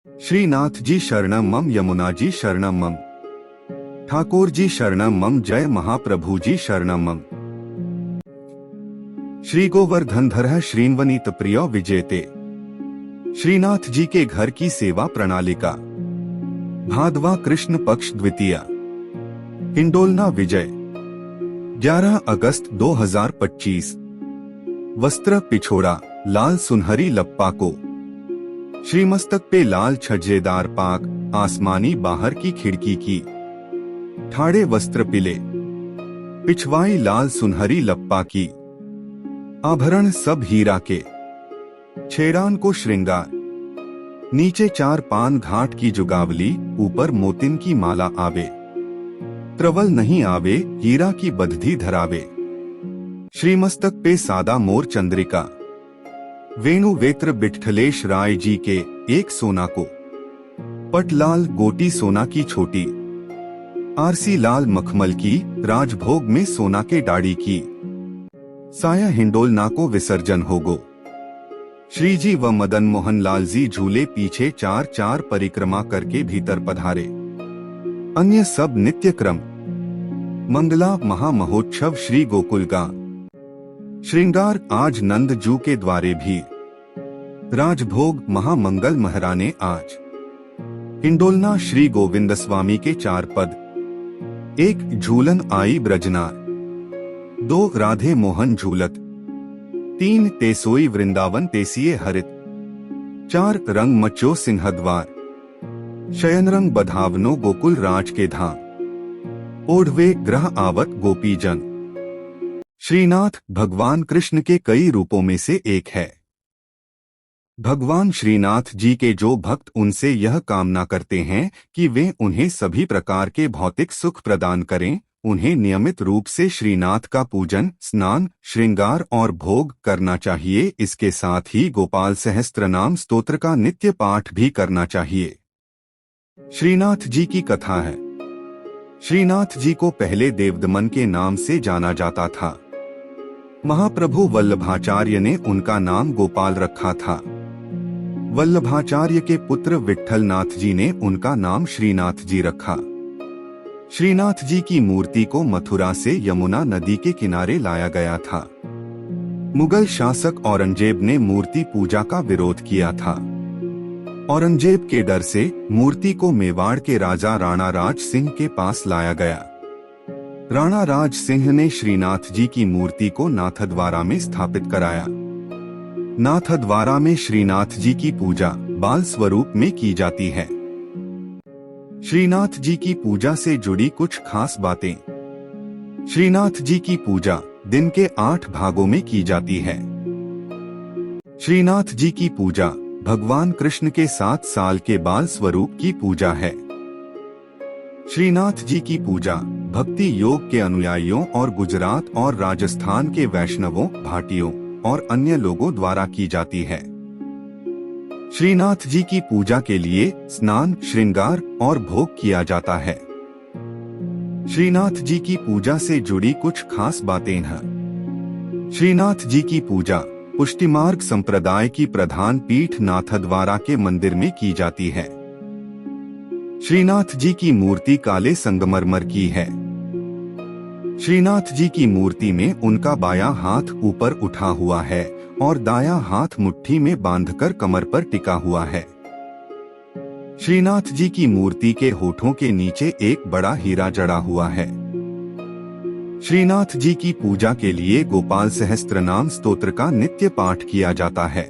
श्रीनाथ जी शरणम मम, यमुना जी शरणम मम, ठाकुर जी शरणम मम, जय महाप्रभु जी शरणम मम। श्री गोवर्धनधर श्रीन्वनीत प्रिय विजेते। श्रीनाथ जी के घर की सेवा प्रणालिका। भादवा कृष्ण पक्ष द्वितीया, हिंडोलना विजय, 11 अगस्त 2025। वस्त्र पिछोड़ा लाल सुनहरी लप्पा को, श्रीमस्तक पे लाल छज्जेदार पाक, आसमानी बाहर की खिड़की की, ठाड़े वस्त्र पिले, पिछवाई लाल सुनहरी लप्पा की, आभरण सब हीरा के, छेड़ान को श्रृंगार, नीचे 4 पान घाट की जुगावली, ऊपर मोतिन की माला आवे, त्रवल नहीं आवे, हीरा की बदधी धरावे, श्रीमस्तक पे सादा मोर चंद्रिका, वेणु वेत्र बिठलेश राय जी के, एक सोना को, पटलाल गोटी सोना की छोटी, आरसी लाल मखमल की, राजभोग में सोना के डाड़ी की, साया हिंडोलना को विसर्जन होगो। श्री जी व मदन मोहन लाल जी झूले पीछे 4-4 परिक्रमा करके भीतर पधारे। अन्य सब नित्य क्रम। मंगला महामहोत्सव श्री गोकुलगा, श्रृंगार आज नंद जू के द्वारे भी, राजभोग महामंगल महराने आज। हिंडोलना श्री गोविंद स्वामी के 4 पद, 1 झूलन आई ब्रजनार, 2 राधे मोहन झूलत, 3 तेसोई वृंदावन तेसिए हरित, 4 रंग मचो सिंहद्वार, शयन रंग बधावनो गोकुल राज के धाम, ओढ़वे ग्रह आवत गोपी जन। श्रीनाथ भगवान कृष्ण के कई रूपों में से एक है। भगवान श्रीनाथ जी के जो भक्त उनसे यह कामना करते हैं कि वे उन्हें सभी प्रकार के भौतिक सुख प्रदान करें, उन्हें नियमित रूप से श्रीनाथ का पूजन, स्नान, श्रृंगार और भोग करना चाहिए। इसके साथ ही गोपाल सहस्त्रनाम स्तोत्र का नित्य पाठ भी करना चाहिए। श्रीनाथ जी की कथा है। श्रीनाथ जी को पहले देवदमन के नाम से जाना जाता था। महाप्रभु वल्लभाचार्य ने उनका नाम गोपाल रखा था। वल्लभाचार्य के पुत्र विट्ठलनाथ जी ने उनका नाम श्रीनाथ जी रखा। श्रीनाथ जी की मूर्ति को मथुरा से यमुना नदी के किनारे लाया गया था। मुगल शासक औरंगजेब ने मूर्ति पूजा का विरोध किया था। औरंगजेब के डर से मूर्ति को मेवाड़ के राजा राणा राज सिंह के पास लाया गया। राणा राज सिंह ने श्रीनाथ जी की मूर्ति को नाथद्वारा में स्थापित कराया। नाथद्वारा में श्रीनाथ जी की पूजा बाल स्वरूप में की जाती है। श्रीनाथ जी की पूजा से जुड़ी कुछ खास बातें। श्रीनाथ जी की पूजा दिन के 8 भागों में की जाती है। श्रीनाथ जी की पूजा भगवान कृष्ण के 7 साल के बाल स्वरूप की पूजा है। श्रीनाथ जी की पूजा भक्ति योग के अनुयायियों और गुजरात और राजस्थान के वैष्णवों, भाटियों और अन्य लोगों द्वारा की जाती है। श्रीनाथ जी की पूजा के लिए स्नान, श्रृंगार और भोग किया जाता है। श्रीनाथ जी की पूजा से जुड़ी कुछ खास बातें हैं। श्रीनाथ जी की पूजा पुष्टिमार्ग संप्रदाय की प्रधान पीठ नाथद्वारा के मंदिर में की जाती है। श्रीनाथ जी की मूर्ति काले संगमरमर की है। श्रीनाथ जी की मूर्ति में उनका बायां हाथ ऊपर उठा हुआ है और दायां हाथ मुट्ठी में बांधकर कमर पर टिका हुआ है। श्रीनाथ जी की मूर्ति के होठों के नीचे एक बड़ा हीरा जड़ा हुआ है। श्रीनाथ जी की पूजा के लिए गोपाल सहस्त्रनाम स्तोत्र का नित्य पाठ किया जाता है।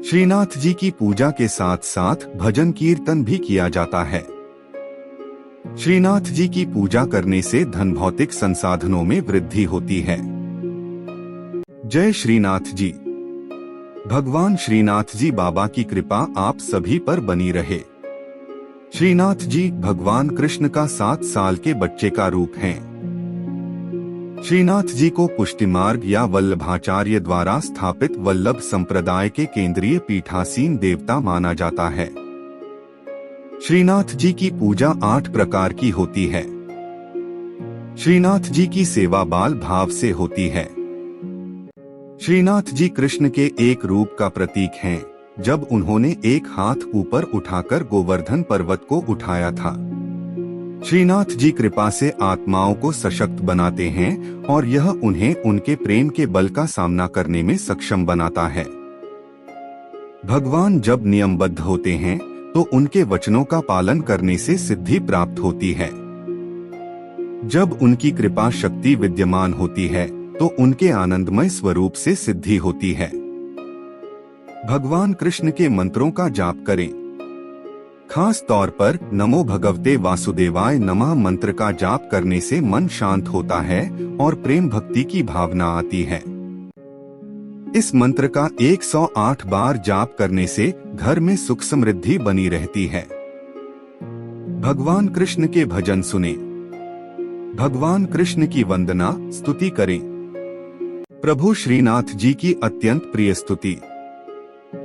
श्रीनाथ जी की पूजा के साथ साथ भजन कीर्तन भी किया जाता है। श्रीनाथ जी की पूजा करने से धन भौतिक संसाधनों में वृद्धि होती है। जय श्रीनाथ जी। भगवान श्रीनाथ जी बाबा की कृपा आप सभी पर बनी रहे। श्रीनाथ जी भगवान कृष्ण का 7 साल के बच्चे का रूप हैं। श्रीनाथ जी को पुष्टिमार्ग या वल्लभाचार्य द्वारा स्थापित वल्लभ संप्रदाय के केंद्रीय पीठासीन देवता माना जाता है। श्रीनाथ जी की पूजा 8 प्रकार की होती है। श्रीनाथ जी की सेवा बाल भाव से होती है। श्रीनाथ जी कृष्ण के एक रूप का प्रतीक हैं, जब उन्होंने एक हाथ ऊपर उठाकर गोवर्धन पर्वत को उठाया था। श्रीनाथ जी कृपा से आत्माओं को सशक्त बनाते हैं और यह उन्हें उनके प्रेम के बल का सामना करने में सक्षम बनाता है। भगवान जब नियमबद्ध होते हैं तो उनके वचनों का पालन करने से सिद्धि प्राप्त होती है। जब उनकी कृपा शक्ति विद्यमान होती है तो उनके आनंदमय स्वरूप से सिद्धि होती है। भगवान कृष्ण के मंत्रों का जाप करें। खास तौर पर नमो भगवते वासुदेवाय नमः मंत्र का जाप करने से मन शांत होता है और प्रेम भक्ति की भावना आती है। इस मंत्र का 108 बार जाप करने से घर में सुख समृद्धि बनी रहती है। भगवान कृष्ण के भजन सुने। भगवान कृष्ण की वंदना स्तुति करें। प्रभु श्रीनाथ जी की अत्यंत प्रिय स्तुति।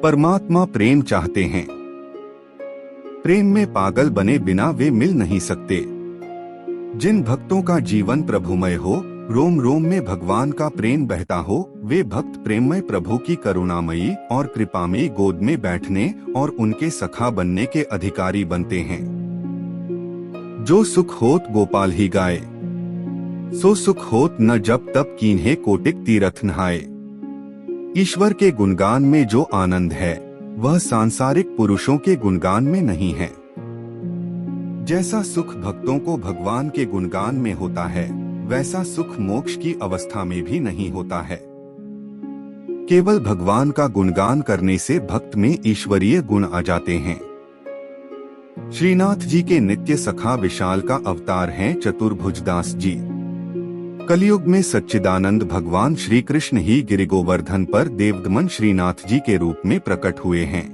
परमात्मा प्रेम चाहते हैं। प्रेम में पागल बने बिना वे मिल नहीं सकते। जिन भक्तों का जीवन प्रभुमय हो, रोम रोम में भगवान का प्रेम बहता हो, वे भक्त प्रेममय प्रभु की करुणामयी और कृपामयी गोद में बैठने और उनके सखा बनने के अधिकारी बनते हैं। जो सुख होत गोपाल ही गाए, सो सुख होत न जब तब कीन्हे कोटिक तीरथ नहाए। ईश्वर के गुणगान में जो आनंद है वह सांसारिक पुरुषों के गुणगान में नहीं है। जैसा सुख भक्तों को भगवान के गुणगान में होता है, वैसा सुख मोक्ष की अवस्था में भी नहीं होता है। केवल भगवान का गुणगान करने से भक्त में ईश्वरीय गुण आ जाते हैं। श्रीनाथ जी के नित्य सखा विशाल का अवतार हैं चतुर्भुजदास जी। कलयुग में सच्चिदानंद भगवान श्री कृष्ण ही गिरिगोवर्धन पर देवदमन श्रीनाथ जी के रूप में प्रकट हुए हैं।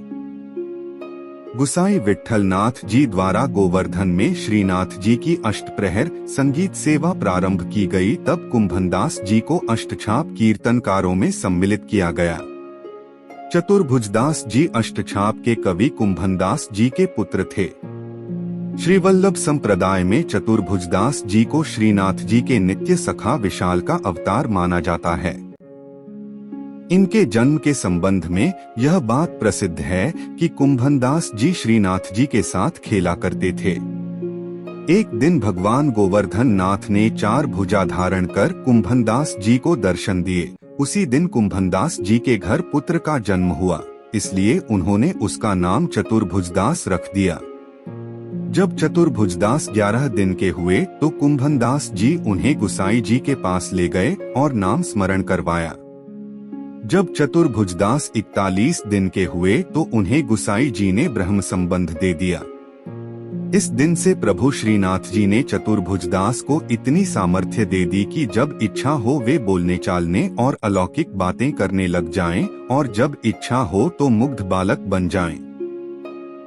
गुसाई विट्ठल नाथ जी द्वारा गोवर्धन में श्रीनाथ जी की अष्टप्रहर संगीत सेवा प्रारंभ की गई, तब कुंभनदास जी को अष्टछाप कीर्तनकारों में सम्मिलित किया गया। चतुर्भुजदास जी अष्टछाप के कवि कुंभनदास जी के पुत्र थे। श्रीवल्लभ संप्रदाय में चतुर्भुजदास जी को श्रीनाथ जी के नित्य सखा विशाल का अवतार माना जाता है। इनके जन्म के संबंध में यह बात प्रसिद्ध है कि कुंभनदास जी श्रीनाथ जी के साथ खेला करते थे। एक दिन भगवान गोवर्धन नाथ ने 4 भुजा धारण कर कुंभनदास जी को दर्शन दिए। उसी दिन कुंभनदास जी के घर पुत्र का जन्म हुआ, इसलिए उन्होंने उसका नाम चतुर्भुजदास रख दिया। जब चतुर्भुजदास 11 दिन के हुए तो कुंभनदास जी उन्हें गुसाई जी के पास ले गए और नाम स्मरण करवाया। जब चतुर्भुजदास 41 दिन के हुए तो उन्हें गुसाई जी ने ब्रह्म संबंध दे दिया। इस दिन से प्रभु श्रीनाथ जी ने चतुर्भुजदास को इतनी सामर्थ्य दे दी कि जब इच्छा हो वे बोलने चालने और अलौकिक बातें करने लग जाएं, और जब इच्छा हो तो मुग्ध बालक बन जाएं।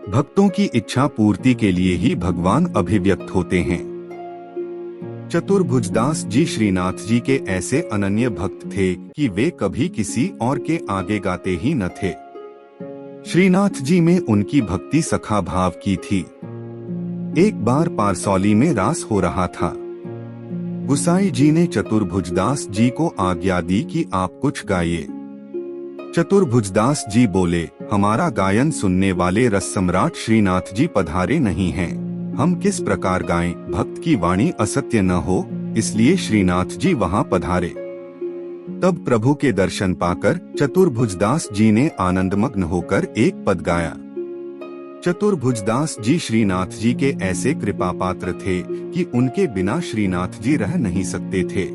भक्तों की इच्छा पूर्ति के लिए ही भगवान अभिव्यक्त होते हैं। चतुर्भुजदास जी श्रीनाथ जी के ऐसे अनन्य भक्त थे कि वे कभी किसी और के आगे गाते ही न थे। श्रीनाथ जी में उनकी भक्ति सखा भाव की थी। एक बार पारसौली में रास हो रहा था। गुसाई जी ने चतुर्भुजदास जी को आज्ञा दी कि आप कुछ गाइए। चतुर्भुजदास जी बोले, हमारा गायन सुनने वाले रस सम्राट श्रीनाथ जी पधारे नहीं हैं, हम किस प्रकार गाएं, भक्त की वाणी असत्य न हो, इसलिए श्रीनाथ जी वहां पधारे। तब प्रभु के दर्शन पाकर चतुर्भुजदास जी ने आनंदमग्न होकर एक पद गाया। चतुर्भुजदास जी श्रीनाथ जी के ऐसे कृपा पात्र थे कि उनके बिना श्रीनाथ जी रह नहीं सकते थे।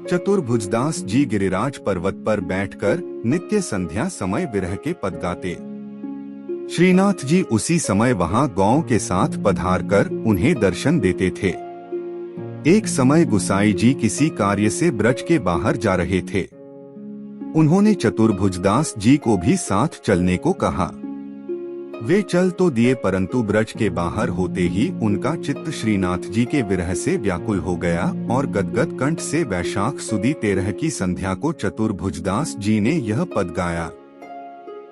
चतुर्भुजदास जी गिरिराज पर्वत पर बैठकर नित्य संध्या समय विरह के पद गाते। श्रीनाथ जी उसी समय वहां गौ के साथ पधार कर उन्हें दर्शन देते थे। एक समय गुसाई जी किसी कार्य से ब्रज के बाहर जा रहे थे। उन्होंने चतुर्भुजदास जी को भी साथ चलने को कहा। वे चल तो दिए, परंतु ब्रज के बाहर होते ही उनका चित्त श्रीनाथ जी के विरह से व्याकुल हो गया और गदगद कंठ से वैशाख सुदी 13 की संध्या को चतुर्भुजदास जी ने यह पद गाया।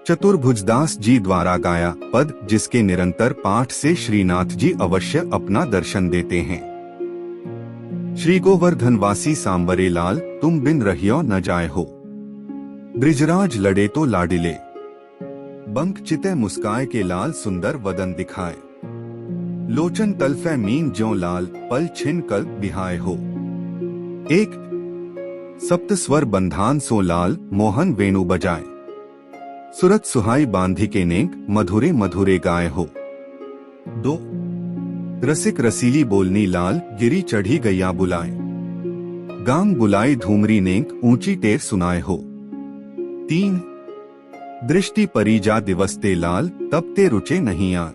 चतुर्भुजदास जी द्वारा गाया पद, जिसके निरंतर पाठ से श्रीनाथ जी अवश्य अपना दर्शन देते हैं। श्री गोवर्धनवासी सांवरे लाल, तुम बिन रहियो न जाए हो। ब्रिजराज लड़े तो लाडिले, बंक चिते मुस्काए के लाल सुंदर वदन दिखाए। लोचन तलफे मीन ज्यों लाल पल छिन कल्प बिहाय हो। एक सप्त स्वर बंधान सो लाल मोहन वेणु बजाए। सुरत सुहाई बांधी के नेक मधुरे मधुरे गाए हो। दो रसिक रसीली बोलनी लाल गिरी चढ़ी गैया बुलाए। गांग बुलाई धूमरी नेक ऊंची टेर सुनाए हो। तीन दृष्टि परिजा दिवसते लाल तब ते रुचे नहीं आ।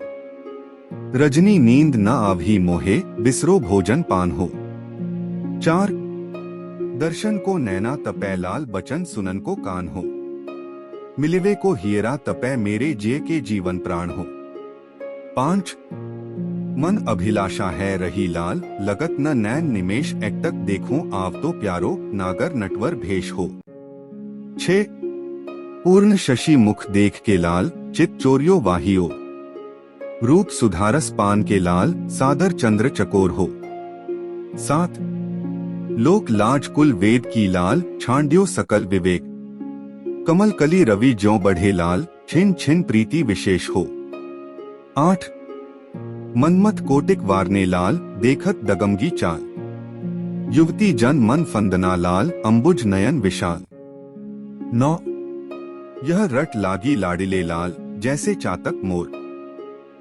रजनी नींद न आवही मोहे बिसरो भोजन पान हो। चार दर्शन को नैना तपै लाल बचन सुनन को कान हो। मिलिवे को हियरा तपै मेरे जिये के जीवन प्राण हो। पांच मन अभिलाषा है रही लाल लगत न नैन निमेश एकटक देखूं आव तो प्यारो नागर नटवर भेष हो। छह पूर्ण शशि मुख देख के लाल चित चोरियो वाहियो। रूप सुधारस पान के लाल सादर चंद्र चकोर हो। सात लोक लाज कुल वेद की लाल छांड्यो सकल विवेक। कमल कली रवि ज्यों बढ़े लाल छिन छिन प्रीति विशेष हो। आठ मनमत कोटिक वारने लाल देखत दगमगी चाल। युवती जन मन फंदना लाल अंबुज नयन विशाल। नौ यह रट लागी लाडिले लाल जैसे चातक मोर।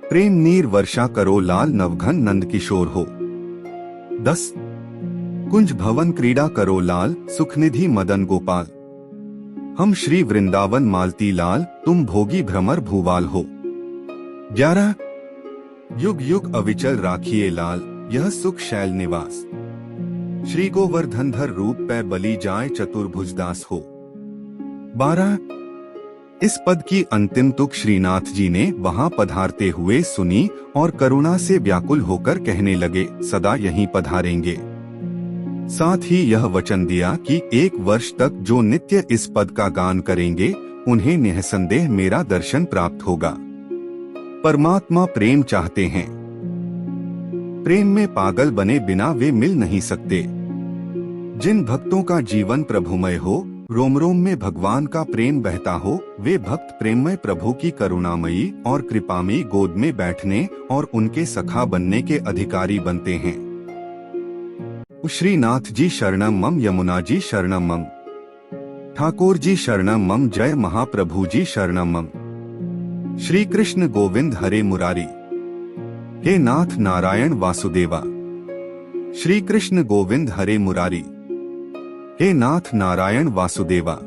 प्रेम नीर वर्षा करो लाल नवघन नंद किशोर हो। 10 कुंज भवन क्रीड़ा करो लाल सुखनिधि मदन गोपाल। हम श्री वृंदावन मालती लाल तुम भोगी भ्रमर भूवाल हो। 11 युग युग अविचल राखिए लाल यह सुख शैल निवास। श्री गोवर्धनधर रूप पे बली जाए चतुर्भुजदास हो। 12 इस पद की अंतिम तुक श्रीनाथ जी ने वहां पधारते हुए सुनी और करुणा से व्याकुल होकर कहने लगे सदा यहीं पधारेंगे। साथ ही यह वचन दिया कि 1 वर्ष तक जो नित्य इस पद का गान करेंगे उन्हें निःसंदेह मेरा दर्शन प्राप्त होगा। परमात्मा प्रेम चाहते हैं। प्रेम में पागल बने बिना वे मिल नहीं सकते। जिन भक्तों का जीवन प्रभुमय हो, रोम रोम में भगवान का प्रेम बहता हो, वे भक्त प्रेममय प्रभु की करुणामयी और कृपामयी गोद में बैठने और उनके सखा बनने के अधिकारी बनते हैं। श्रीनाथ जी शरणम मम, यमुना जी शरणम मम, ठाकुर जी शरणम मम, जय महाप्रभु जी शरणम मम। श्री कृष्ण गोविंद हरे मुरारी, हे नाथ नारायण वासुदेवा। श्री कृष्ण गोविंद हरे मुरारी, हे नाथ नारायण वासुदेवा।